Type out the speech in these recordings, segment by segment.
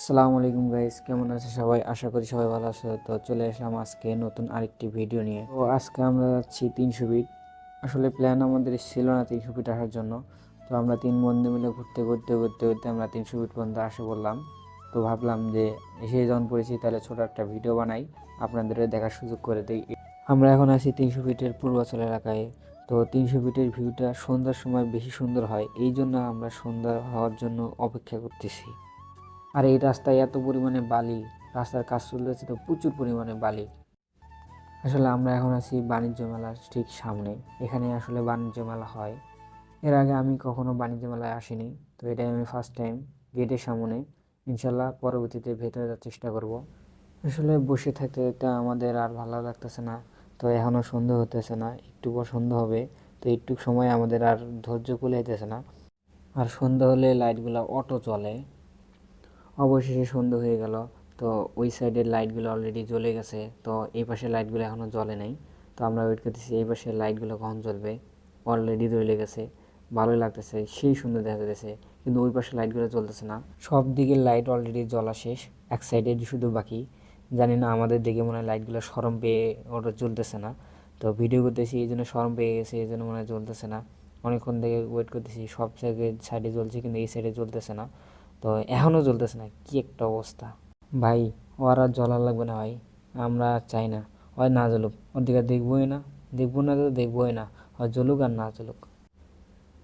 আসসালামু আলাইকুম গাইস, কেমন আছে সবাই? আশা করি সবাই ভালো আছে। তো চলে আসলাম আজকে নতুন আরেকটি ভিডিও নিয়ে। তো আজকে আমরা যাচ্ছি 300 ফিট। আসলে প্ল্যান আমাদের ছিল না 300 ফিট আসার জন্য। তো আমরা তিন বন্ধু মিলে ঘুরতে ঘুরতে ঘুরতে ঘুরতে আমরা 300 ফিট পর্যন্ত আসে বললাম। তো ভাবলাম যে এসে যখন পড়েছি তাহলে ছোট একটা ভিডিও বানাই, আপনাদেরও দেখার সুযোগ করে দিই। আমরা এখন আছি 300 ফিটের পূর্বাচল এলাকায়। তো 300 ফিটের ভিউটা সন্ধ্যার সময় বেশি সুন্দর হয়, এই জন্য আমরা সন্ধ্যা হওয়ার জন্য অপেক্ষা করতেছি। আর এই রাস্তায় এত পরিমাণে বালি, রাস্তার কাজ চলতেছে তো প্রচুর পরিমাণে বালি। আসলে আমরা এখন আছি বাণিজ্য মেলার ঠিক সামনে। এখানে আসলে বাণিজ্য মেলা হয়। এর আগে আমি কখনো বাণিজ্য মেলায় আসিনি, তো এটাই আমি ফার্স্ট টাইম গেটের সামনে। ইনশাল্লাহ পরবর্তীতে ভেতরে যাওয়ার চেষ্টা করব। আসলে বসে থাকতে থাকতে আমাদের আর ভালো লাগতেছে না। তো এখনও সন্ধ্যা হতেছে না, একটু পর সন্ধ্যা হবে। তো একটু সময় আমাদের আর ধৈর্য কুলাইতেছে না। আর সন্ধ্যা হলে লাইটগুলো অটো চলে। অবশেষে সন্ধ্যা হয়ে গেল। তো ওই সাইডের লাইটগুলো অলরেডি জ্বলে গেছে, তো এই পাশের লাইটগুলো এখনও জ্বলে নাই। তো আমরা ওয়েট করতেছি এই পাশের লাইটগুলো কখন জ্বলবে। অলরেডি জ্বলে গেছে, ভালোই লাগতেছে, সেই সুন্দর দেখা যাচ্ছে। কিন্তু ওই পাশের লাইটগুলো জ্বলতেছে না। সব দিকের লাইট অলরেডি জ্বলা শেষ, এক সাইডে শুধু বাকি। জানি না আমাদের দিকে মনে হয় লাইটগুলো শরম পেয়ে ওটা জ্বলতেছে না। তো ভিডিও করতেছি এই জন্য শরম পেয়ে গেছে, এই জন্য মনে হয় জ্বলতেছে না। অনেকক্ষণ থেকে ওয়েট করতেছি, সব জায়গায় সাইডে জ্বলছে কিন্তু এই সাইডে জ্বলতেছে না। তো এখনও জ্বলতেছে না, কি একটা অবস্থা ভাই। ওর আর জ্বলা লাগবে না ভাই, আমরা আর চাই না। হয় না জ্বলুক, ওর দিকে দেখবোই না, দেখবো না তো দেখবোই না। হয় জ্বলুক আর না জ্বলুক।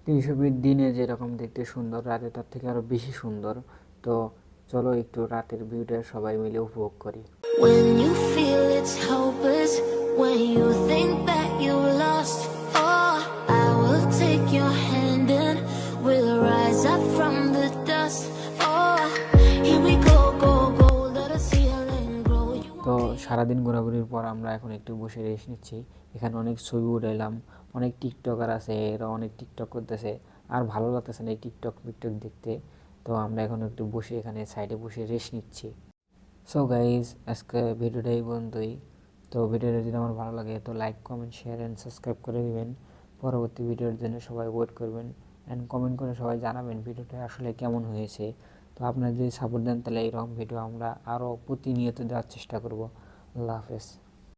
300 ফিট দিনে যেরকম দেখতে সুন্দর, রাতে তার থেকে আরও বেশি সুন্দর। তো চলো একটু রাতের ভিউটা সবাই মিলে উপভোগ করি। When you feel it's hopeless, when you think that you lost, oh, I will take your hand and we'll rise up from the dust. Oh, here we go, go, go, let us healing grow. তো সারাদিন ঘোরাঘুরির পর আমরা এখন একটু বসে rest নিচ্ছি। এখানে অনেক ছবি উঠাইলাম, অনেক টিকটকার আছে, এরা অনেক টিকটক করতেছে। আর ভালো লাগতেছে না এই টিকটক টিকটক দেখতে। তো আমরা এখন একটু বসে এখানে সাইডে বসে রেস্ট নিচ্ছি। সো গাইজ, আজকে ভিডিওটা এই পর্যন্তই। তো ভিডিওটা যদি আমার ভালো লাগে তো like, comment, share and subscribe করে দিবেন। পরবর্তী ভিডিওর জন্য সবাই ওয়েট করবেন অ্যান্ড কমেন্ট করে সবাই জানাবেন ভিডিওটা আসলে কেমন হয়েছে। তো আপনারা যদি সাপোর্ট দেন তাহলে এইরকম ভিডিও আমরা আরও প্রতিনিয়ত দেওয়ার চেষ্টা করব। আল্লাহ হাফেজ।